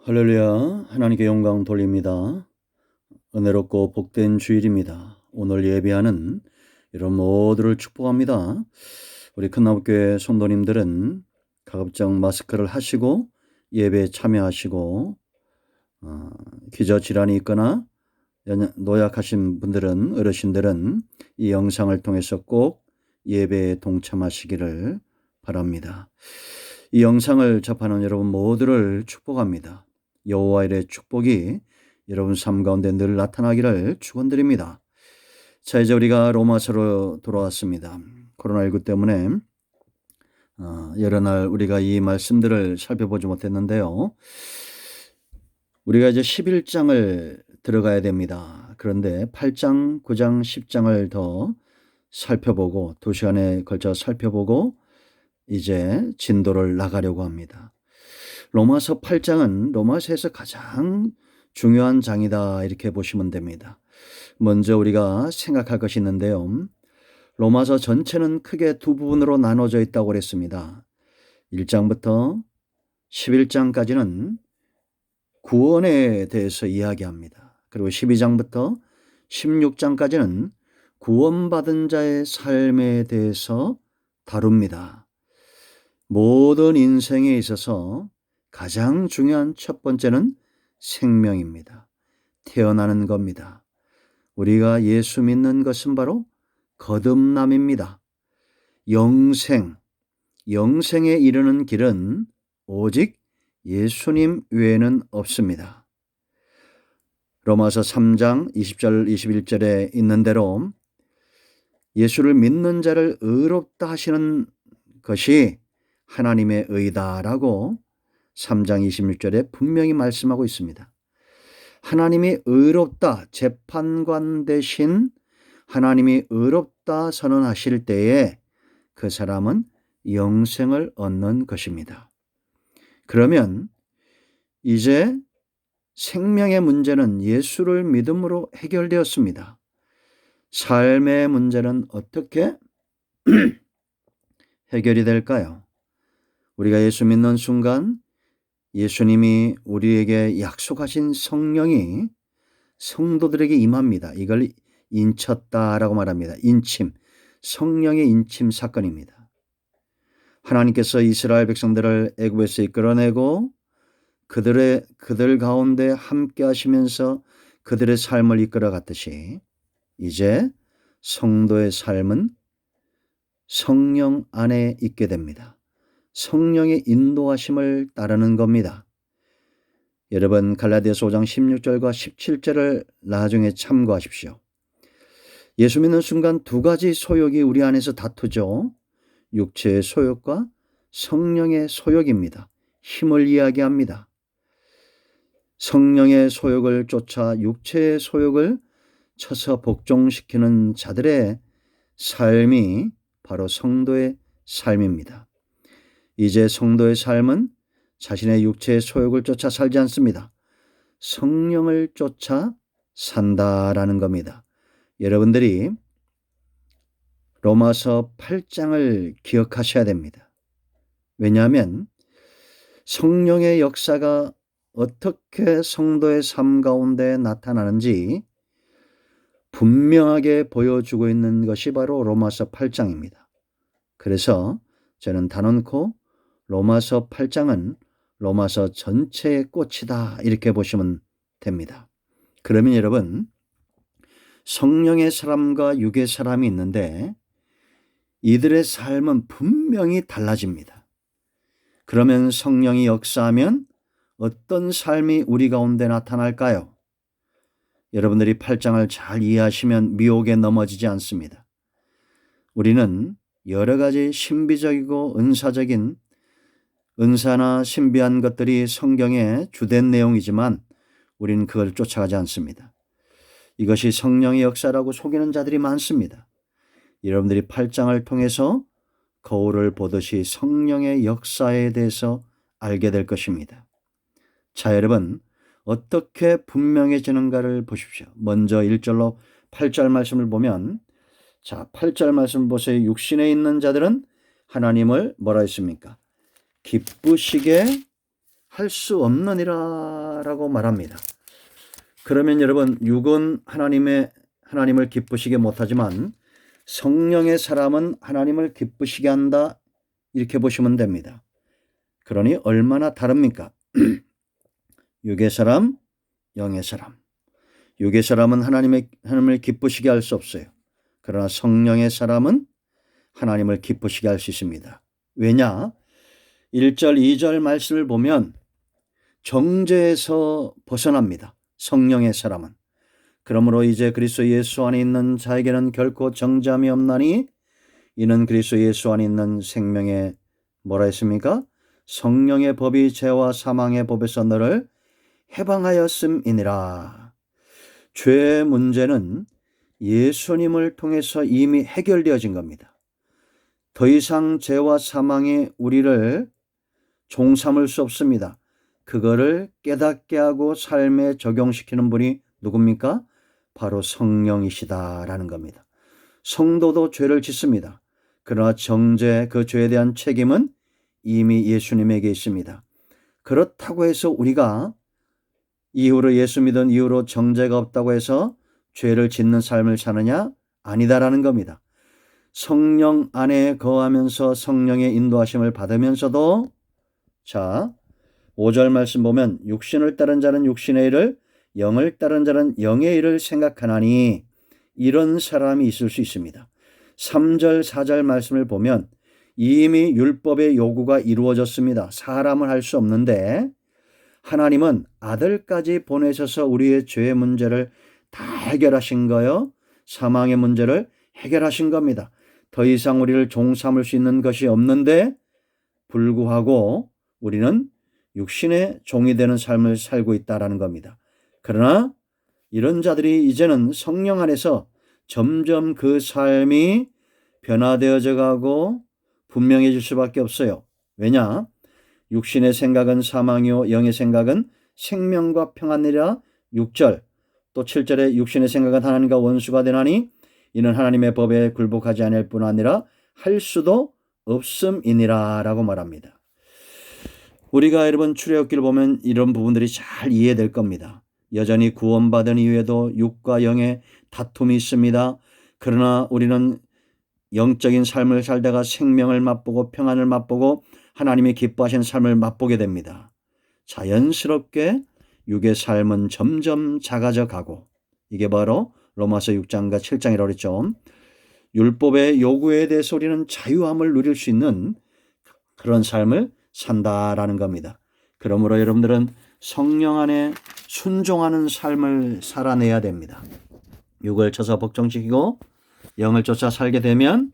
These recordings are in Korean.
할렐루야, 하나님께 영광 돌립니다. 은혜롭고 복된 주일입니다. 오늘 예배하는 여러분 모두를 축복합니다. 우리 큰나무교회 성도님들은 가급적 마스크를 하시고 예배에 참여하시고 기저질환이 있거나 노약하신 분들은, 어르신들은 이 영상을 통해서 꼭 예배에 동참하시기를 바랍니다. 이 영상을 접하는 여러분 모두를 축복합니다. 여호와 일의 축복이 여러분 삶 가운데 늘 나타나기를 축원드립니다. 자, 이제 우리가 로마서로 돌아왔습니다. 코로나19 때문에 여러 날 우리가 이 말씀들을 살펴보지 못했는데요. 우리가 이제 11장을 들어가야 됩니다. 그런데 8장, 9장, 10장을 더 살펴보고 2시간에 걸쳐 살펴보고 이제 진도를 나가려고 합니다. 로마서 8장은 로마서에서 가장 중요한 장이다 이렇게 보시면 됩니다. 먼저 우리가 생각할 것이 있는데요. 로마서 전체는 크게 두 부분으로 나눠져 있다고 그랬습니다. 1장부터 11장까지는 구원에 대해서 이야기합니다. 그리고 12장부터 16장까지는 구원받은 자의 삶에 대해서 다룹니다. 모든 인생에 있어서 가장 중요한 첫 번째는 생명입니다. 태어나는 겁니다. 우리가 예수 믿는 것은 바로 거듭남입니다. 영생에 이르는 길은 오직 예수님 외에는 없습니다. 로마서 3장 20절 21절에 있는 대로 예수를 믿는 자를 의롭다 하시는 것이 하나님의 의다라고 3장 26절에 분명히 말씀하고 있습니다. 하나님이 의롭다, 재판관 대신 하나님이 의롭다 선언하실 때에 그 사람은 영생을 얻는 것입니다. 그러면 이제 생명의 문제는 예수를 믿음으로 해결되었습니다. 삶의 문제는 어떻게 해결이 될까요? 우리가 예수 믿는 순간 예수님이 우리에게 약속하신 성령이 성도들에게 임합니다. 이걸 인쳤다라고 말합니다. 인침, 성령의 인침 사건입니다. 하나님께서 이스라엘 백성들을 애굽에서 이끌어내고 그들 가운데 함께 하시면서 그들의 삶을 이끌어 갔듯이 이제 성도의 삶은 성령 안에 있게 됩니다. 성령의 인도하심을 따르는 겁니다. 여러분 갈라디아서 5장 16절과 17절을 나중에 참고하십시오. 예수 믿는 순간 두 가지 소욕이 우리 안에서 다투죠. 육체의 소욕과 성령의 소욕입니다. 힘을 이야기합니다. 성령의 소욕을 쫓아 육체의 소욕을 쳐서 복종시키는 자들의 삶이 바로 성도의 삶입니다. 이제 성도의 삶은 자신의 육체의 소욕을 쫓아 살지 않습니다. 성령을 쫓아 산다라는 겁니다. 여러분들이 로마서 8장을 기억하셔야 됩니다. 왜냐하면 성령의 역사가 어떻게 성도의 삶 가운데 나타나는지 분명하게 보여주고 있는 것이 바로 로마서 8장입니다. 그래서 저는 단언코 로마서 8장은 로마서 전체의 꽃이다 이렇게 보시면 됩니다. 그러면 여러분 성령의 사람과 육의 사람이 있는데 이들의 삶은 분명히 달라집니다. 그러면 성령이 역사하면 어떤 삶이 우리 가운데 나타날까요? 여러분들이 8장을 잘 이해하시면 미혹에 넘어지지 않습니다. 우리는 여러 가지 신비적이고 은사나 신비한 것들이 성경의 주된 내용이지만 우리는 그걸 쫓아가지 않습니다. 이것이 성령의 역사라고 속이는 자들이 많습니다. 여러분들이 8장을 통해서 거울을 보듯이 성령의 역사에 대해서 알게 될 것입니다. 자, 여러분 어떻게 분명해지는가를 보십시오. 먼저 1절로 8절 말씀을 보면 자, 8절 말씀 보세요. 육신에 있는 자들은 하나님을 뭐라 했습니까? 기쁘시게 할 수 없느니라 라고 말합니다. 그러면 여러분, 육은 하나님을 기쁘시게 못하지만 성령의 사람은 하나님을 기쁘시게 한다, 이렇게 보시면 됩니다. 그러니 얼마나 다릅니까? 육의 사람, 영의 사람. 육의 사람은 하나님을 기쁘시게 할 수 없어요. 그러나 성령의 사람은 하나님을 기쁘시게 할 수 있습니다. 왜냐? 1절, 2절 말씀을 보면 정죄에서 벗어납니다. 성령의 사람은. 그러므로 이제 그리스도 예수 안에 있는 자에게는 결코 정죄함이 없나니 이는 그리스도 예수 안에 있는 생명의 뭐라 했습니까? 성령의 법이 죄와 사망의 법에서 너를 해방하였음이니라. 죄의 문제는 예수님을 통해서 이미 해결되어진 겁니다. 더 이상 죄와 사망이 우리를 종삼을 수 없습니다. 그거를 깨닫게 하고 삶에 적용시키는 분이 누굽니까? 바로 성령이시다라는 겁니다. 성도도 죄를 짓습니다. 그러나 정죄, 그 죄에 대한 책임은 이미 예수님에게 있습니다. 그렇다고 해서 우리가 이후로 예수 믿은 이후로 정죄가 없다고 해서 죄를 짓는 삶을 사느냐? 아니다라는 겁니다. 성령 안에 거하면서 성령의 인도하심을 받으면서도, 자, 5절 말씀 보면 육신을 따른 자는 육신의 일을, 영을 따른 자는 영의 일을 생각하나니, 이런 사람이 있을 수 있습니다. 3절 4절 말씀을 보면 이미 율법의 요구가 이루어졌습니다. 사람은 할 수 없는데 하나님은 아들까지 보내셔서 우리의 죄의 문제를 다 해결하신 거요. 사망의 문제를 해결하신 겁니다. 더 이상 우리를 종 삼을 수 있는 것이 없는데 불구하고 우리는 육신의 종이 되는 삶을 살고 있다는 겁니다. 그러나 이런 자들이 이제는 성령 안에서 점점 그 삶이 변화되어져 가고 분명해질 수밖에 없어요. 왜냐? 육신의 생각은 사망이요 영의 생각은 생명과 평안이라. 6절 또 7절에 육신의 생각은 하나님과 원수가 되나니 이는 하나님의 법에 굴복하지 않을 뿐 아니라 할 수도 없음이니라 라고 말합니다. 우리가 여러분 출애굽기를 보면 이런 부분들이 잘 이해될 겁니다. 여전히 구원받은 이후에도 육과 영의 다툼이 있습니다. 그러나 우리는 영적인 삶을 살다가 생명을 맛보고 평안을 맛보고 하나님이 기뻐하시는 삶을 맛보게 됩니다. 자연스럽게 육의 삶은 점점 작아져 가고, 이게 바로 로마서 6장과 7장이라고 그랬죠. 율법의 요구에 대해서 우리는 자유함을 누릴 수 있는 그런 삶을 산다라는 겁니다. 그러므로 여러분들은 성령 안에 순종하는 삶을 살아내야 됩니다. 육을 쳐서 복종시키고 영을 쫓아 살게 되면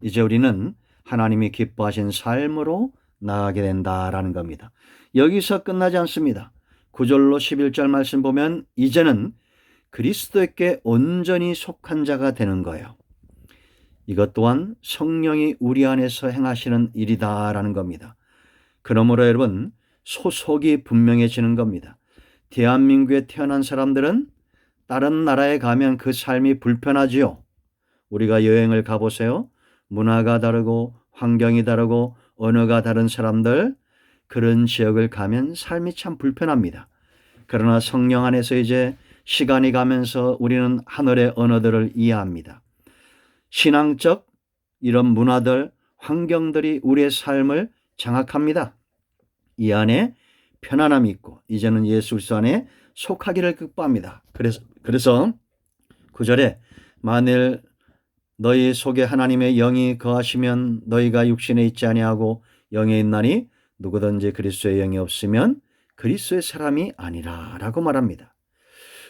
이제 우리는 하나님이 기뻐하신 삶으로 나아가게 된다라는 겁니다. 여기서 끝나지 않습니다. 9절로 11절 말씀 보면 이제는 그리스도께 온전히 속한 자가 되는 거예요. 이것 또한 성령이 우리 안에서 행하시는 일이다라는 겁니다. 그러므로 여러분 소속이 분명해지는 겁니다. 대한민국에 태어난 사람들은 다른 나라에 가면 그 삶이 불편하지요. 우리가 여행을 가보세요. 문화가 다르고 환경이 다르고 언어가 다른 사람들, 그런 지역을 가면 삶이 참 불편합니다. 그러나 성령 안에서 이제 시간이 가면서 우리는 하늘의 언어들을 이해합니다. 신앙적 이런 문화들, 환경들이 우리의 삶을 장악합니다. 이 안에 편안함이 있고 이제는 예수 그리스도 안에 속하기를 기뻐합니다. 그래서 9절에 만일 너희 속에 하나님의 영이 거하시면 너희가 육신에 있지 아니하고 영에 있나니 누구든지 그리스도의 영이 없으면 그리스도의 사람이 아니라 라고 말합니다.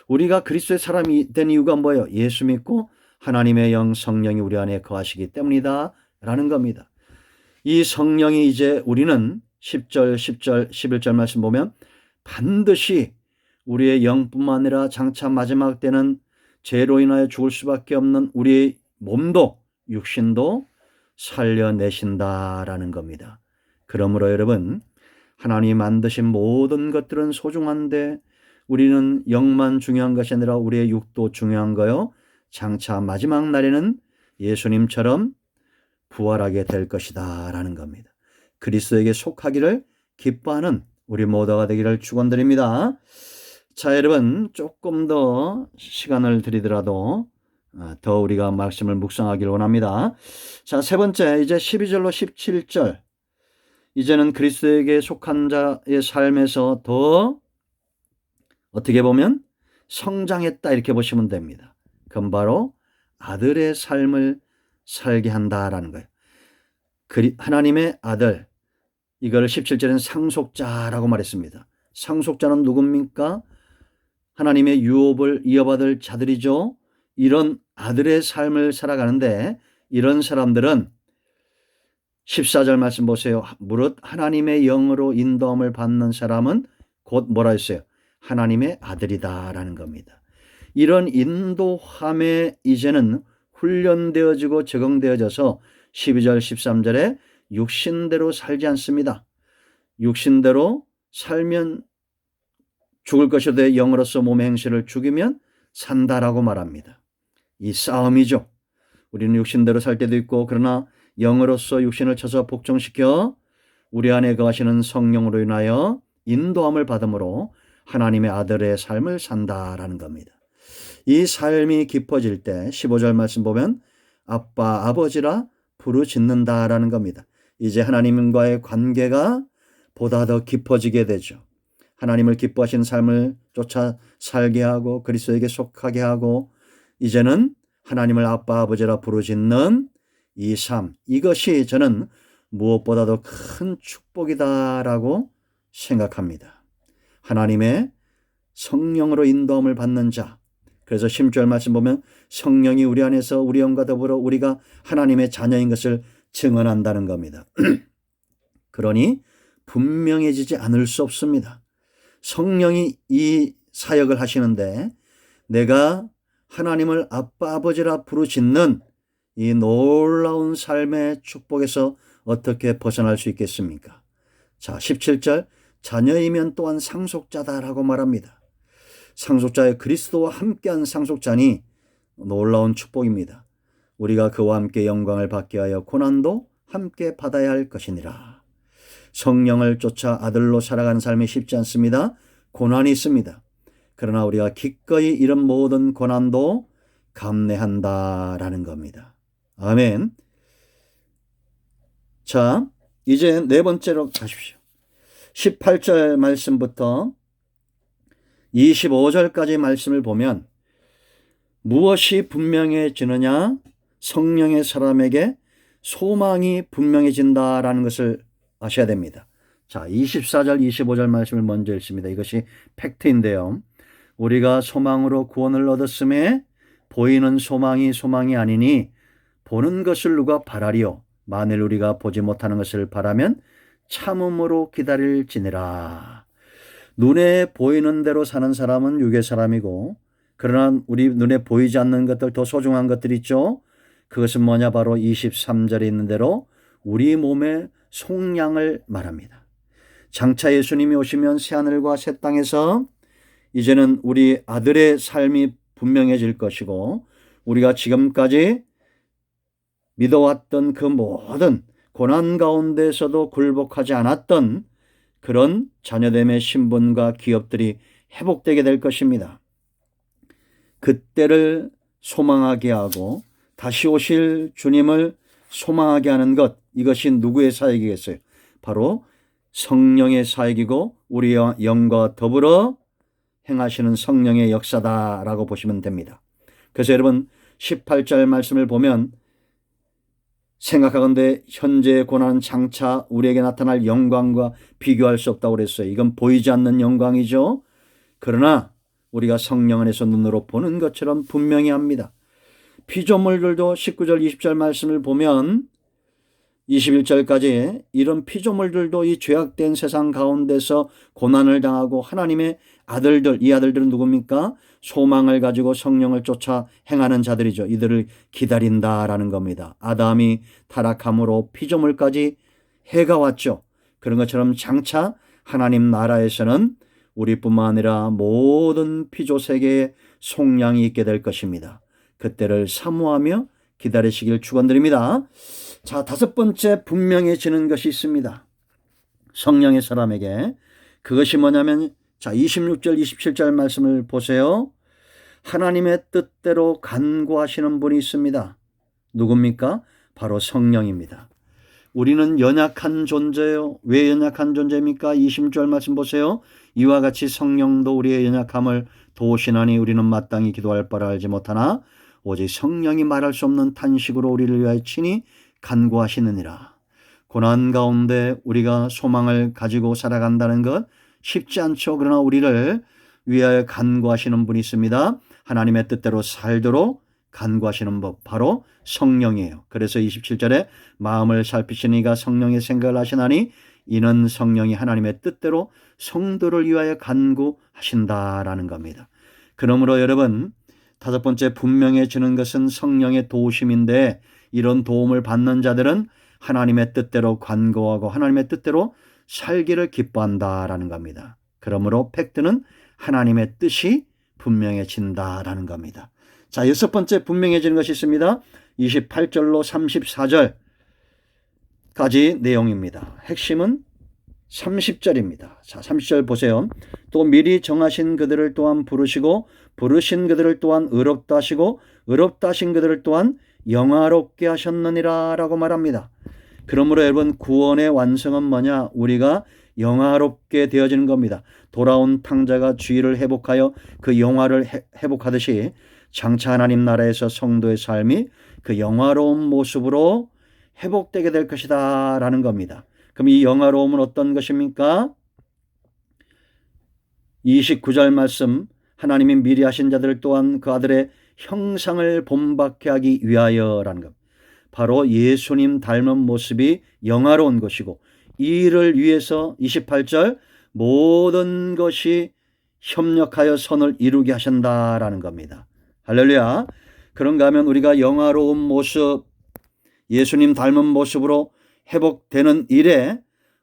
우리가 그리스도의 사람이 된 이유가 뭐예요? 예수 믿고 하나님의 영 성령이 우리 안에 거하시기 때문이다 라는 겁니다. 이 성령이 이제 우리는 10절, 11절 말씀 보면 반드시 우리의 영뿐만 아니라 장차 마지막 때는 죄로 인하여 죽을 수밖에 없는 우리의 몸도 육신도 살려내신다라는 겁니다. 그러므로 여러분 하나님이 만드신 모든 것들은 소중한데 우리는 영만 중요한 것이 아니라 우리의 육도 중요한 거요. 장차 마지막 날에는 예수님처럼 부활하게 될 것이다 라는 겁니다. 그리스도에게 속하기를 기뻐하는 우리 모두가 되기를 축원드립니다. 자, 여러분, 조금 더 시간을 드리더라도 더 우리가 말씀을 묵상하길 원합니다. 자, 세 번째, 이제 12절로 17절. 이제는 그리스도에게 속한 자의 삶에서 더 어떻게 보면 성장했다 이렇게 보시면 됩니다. 그건 바로 아들의 삶을 살게 한다라는 거예요. 하나님의 아들, 이걸 17절에는 상속자라고 말했습니다. 상속자는 누굽니까? 하나님의 유업을 이어받을 자들이죠. 이런 아들의 삶을 살아가는데 이런 사람들은 14절 말씀 보세요. 무릇 하나님의 영으로 인도함을 받는 사람은 곧 뭐라 했어요? 하나님의 아들이다라는 겁니다. 이런 인도함에 이제는 훈련되어지고 적응되어져서 12절 13절에 육신대로 살지 않습니다. 육신대로 살면 죽을 것이되 영으로서 몸의 행실을 죽이면 산다라고 말합니다. 이 싸움이죠. 우리는 육신대로 살 때도 있고 그러나 영으로서 육신을 쳐서 복종시켜 우리 안에 거하시는 성령으로 인하여 인도함을 받음으로 하나님의 아들의 삶을 산다라는 겁니다. 이 삶이 깊어질 때 15절 말씀 보면 아빠 아버지라 부르짖는다라는 겁니다. 이제 하나님과의 관계가 보다 더 깊어지게 되죠. 하나님을 기뻐하시는 삶을 쫓아 살게 하고 그리스도에게 속하게 하고 이제는 하나님을 아빠 아버지라 부르짖는 이 삶, 이것이 저는 무엇보다도 큰 축복이다라고 생각합니다. 하나님의 성령으로 인도함을 받는 자, 그래서 10절 말씀 보면 성령이 우리 안에서 우리 영과 더불어 우리가 하나님의 자녀인 것을 증언한다는 겁니다. 그러니 분명해지지 않을 수 없습니다. 성령이 이 사역을 하시는데 내가 하나님을 아빠 아버지라 부르짖는 이 놀라운 삶의 축복에서 어떻게 벗어날 수 있겠습니까? 자, 17절 자녀이면 또한 상속자다라고 말합니다. 상속자의 그리스도와 함께한 상속자니 놀라운 축복입니다. 우리가 그와 함께 영광을 받게 하여 고난도 함께 받아야 할 것이니라. 성령을 쫓아 아들로 살아가는 삶이 쉽지 않습니다. 고난이 있습니다. 그러나 우리가 기꺼이 이런 모든 고난도 감내한다라는 겁니다. 아멘. 자, 이제 네 번째로 가십시오. 18절 말씀부터 25절까지 말씀을 보면 무엇이 분명해지느냐? 성령의 사람에게 소망이 분명해진다라는 것을 아셔야 됩니다. 자, 24절 25절 말씀을 먼저 읽습니다. 이것이 팩트인데요. 우리가 소망으로 구원을 얻었음에 보이는 소망이 아니니 보는 것을 누가 바라리요? 만일 우리가 보지 못하는 것을 바라면 참음으로 기다릴지니라. 눈에 보이는 대로 사는 사람은 육의 사람이고 그러나 우리 눈에 보이지 않는 것들 더 소중한 것들 있죠. 그것은 뭐냐? 바로 23절에 있는 대로 우리 몸의 속량을 말합니다. 장차 예수님이 오시면 새하늘과 새 땅에서 이제는 우리 아들의 삶이 분명해질 것이고 우리가 지금까지 믿어왔던 그 모든 고난 가운데서도 굴복하지 않았던 그런 자녀됨의 신분과 기업들이 회복되게 될 것입니다. 그때를 소망하게 하고 다시 오실 주님을 소망하게 하는 것, 이것이 누구의 사역이겠어요? 바로 성령의 사역이고 우리 영과 더불어 행하시는 성령의 역사다라고 보시면 됩니다. 그래서 여러분 18절 말씀을 보면 생각하건대 현재의 고난은 장차 우리에게 나타날 영광과 비교할 수 없다고 그랬어요. 이건 보이지 않는 영광이죠. 그러나 우리가 성령 안에서 눈으로 보는 것처럼 분명히 합니다. 피조물들도 19절 20절 말씀을 보면 21절까지 이런 피조물들도 이 죄악된 세상 가운데서 고난을 당하고 하나님의 아들들, 이 아들들은 누굽니까? 소망을 가지고 성령을 쫓아 행하는 자들이죠. 이들을 기다린다라는 겁니다. 아담이 타락함으로 피조물까지 해가 왔죠. 그런 것처럼 장차 하나님 나라에서는 우리뿐만 아니라 모든 피조 세계에 속량이 있게 될 것입니다. 그때를 사모하며 기다리시길 축원드립니다. 자, 다섯 번째 분명해지는 것이 있습니다. 성령의 사람에게 그것이 뭐냐면, 자, 26절 27절 말씀을 보세요. 하나님의 뜻대로 간구하시는 분이 있습니다. 누굽니까? 바로 성령입니다. 우리는 연약한 존재예요. 왜 연약한 존재입니까? 26절 말씀 보세요. 이와 같이 성령도 우리의 연약함을 도우시나니 우리는 마땅히 기도할 바를 알지 못하나 오직 성령이 말할 수 없는 탄식으로 우리를 위하여 친히 간구하시느니라. 고난 가운데 우리가 소망을 가지고 살아간다는 것 쉽지 않죠. 그러나 우리를 위하여 간구하시는 분이 있습니다. 하나님의 뜻대로 살도록 간구하시는 법, 바로 성령이에요. 그래서 27절에 마음을 살피시는 이가 성령의 생각을 하시나니 이는 성령이 하나님의 뜻대로 성도를 위하여 간구하신다라는 겁니다. 그러므로 여러분, 다섯 번째 분명해지는 것은 성령의 도우심인데, 이런 도움을 받는 자들은 하나님의 뜻대로 간구하고 하나님의 뜻대로 살기를 기뻐한다라는 겁니다. 그러므로 팩트는 하나님의 뜻이 분명해진다라는 겁니다. 자, 여섯 번째 분명해지는 것이 있습니다. 28절로 34절까지 내용입니다. 핵심은 30절입니다. 자, 30절 보세요. 또 미리 정하신 그들을 또한 부르시고 부르신 그들을 또한 의롭다 하시고 의롭다 하신 그들을 또한 영화롭게 하셨느니라 라고 말합니다. 그러므로 여러분, 구원의 완성은 뭐냐? 우리가 영화롭게 되어지는 겁니다. 돌아온 탕자가 주의를 회복하여 그 영화를 회복하듯이 장차 하나님 나라에서 성도의 삶이 그 영화로운 모습으로 회복되게 될 것이다 라는 겁니다. 그럼 이 영화로움은 어떤 것입니까? 29절 말씀, 하나님이 미리 하신 자들 또한 그 아들의 형상을 본받게 하기 위하여라는 것. 바로 예수님 닮은 모습이 영화로운 것이고, 이 일을 위해서 28절 모든 것이 협력하여 선을 이루게 하신다라는 겁니다. 할렐루야. 그런가 하면 우리가 영화로운 모습, 예수님 닮은 모습으로 회복되는 일에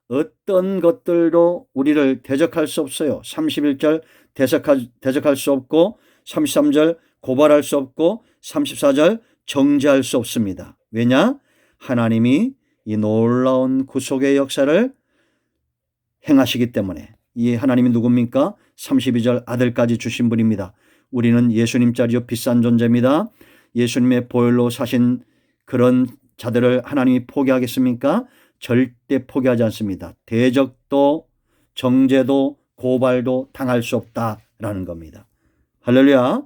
어떤 것들도 우리를 대적할 수 없어요. 31절 대적할 수 없고, 33절 고발할 수 없고, 34절 정죄할 수 없습니다. 왜냐? 하나님이 이 놀라운 구속의 역사를 행하시기 때문에. 이 하나님이 누굽니까? 32절 아들까지 주신 분입니다. 우리는 예수님 자리요 비싼 존재입니다. 예수님의 보혈로 사신 그런 자들을 하나님이 포기하겠습니까? 절대 포기하지 않습니다. 대적도 정죄도 고발도 당할 수 없다라는 겁니다. 할렐루야.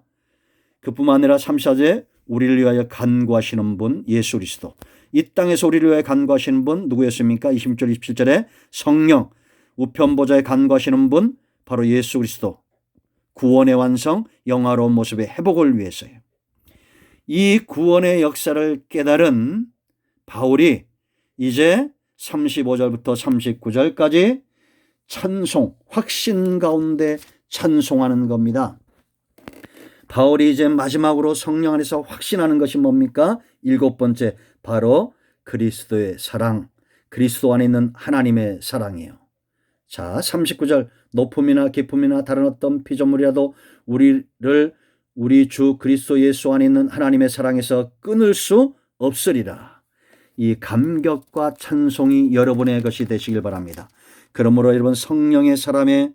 그뿐만 아니라 34절에 우리를 위하여 간구하시는 분 예수 그리스도. 이 땅에서 우리를 위하여 간구하시는 분 누구였습니까? 26절 27절에 성령, 우편보좌에 간구하시는 분 바로 예수 그리스도. 구원의 완성, 영화로운 모습의 회복을 위해서요. 이 구원의 역사를 깨달은 바울이 이제 35절부터 39절까지 찬송, 확신 가운데 찬송하는 겁니다. 바울이 이제 마지막으로 성령 안에서 확신하는 것이 뭡니까? 일곱 번째, 바로 그리스도의 사랑, 그리스도 안에 있는 하나님의 사랑이에요. 자, 39절, 높음이나 깊음이나 다른 어떤 피조물이라도 우리를 우리 주 그리스도 예수 안에 있는 하나님의 사랑에서 끊을 수 없으리라. 이 감격과 찬송이 여러분의 것이 되시길 바랍니다. 그러므로 여러분, 성령의 사람의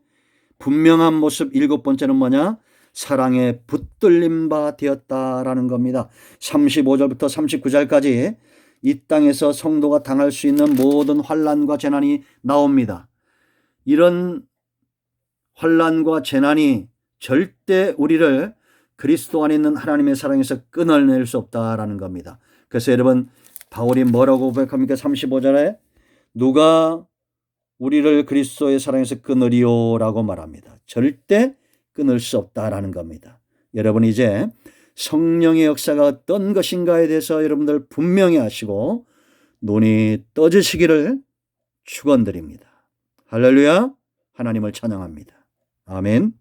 분명한 모습 일곱 번째는 뭐냐? 사랑에 붙들림 바 되었다라는 겁니다. 35절부터 39절까지 이 땅에서 성도가 당할 수 있는 모든 환난과 재난이 나옵니다. 이런 환난과 재난이 절대 우리를 그리스도 안에 있는 하나님의 사랑에서 끊어낼 수 없다라는 겁니다. 그래서 여러분, 바울이 뭐라고 고백합니까? 35절에 누가 우리를 그리스도의 사랑에서 끊으리요라고 말합니다. 절대 끊을 수 없다라는 겁니다. 여러분, 이제 성령의 역사가 어떤 것인가에 대해서 여러분들 분명히 하시고 눈이 떠지시기를 축원드립니다. 할렐루야. 하나님을 찬양합니다. 아멘.